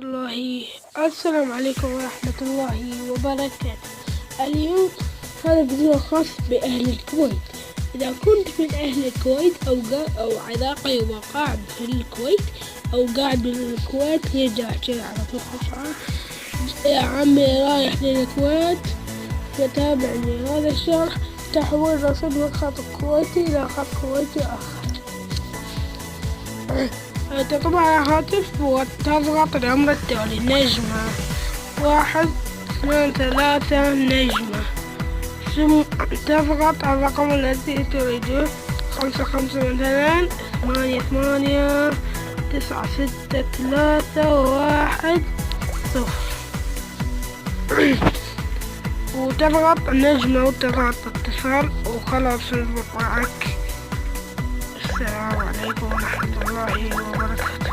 الله. السلام عليكم ورحمة الله وبركاته. اليوم هذا فيديو خاص بأهل الكويت. إذا كنت من أهل الكويت أو عراقي وقاعد في الكويت أو قاعد بالكويت يرجع كذا على طول خشعة يا عمي رايح للكويت فتابعني هذا الشرح تحويل رصيد من خط كويتي إلى خط كويتي آخر. تضغط على هاتف وتضغط الأمر التالي: نجمة 1 2 3 ثم تضغط على الرقم الذي تريده 55 مثلا 889631 وتضغط النجمة وتضغط اتصال وخلاص يضبط معك. السلام عليكم ورحمة الله وبركاته.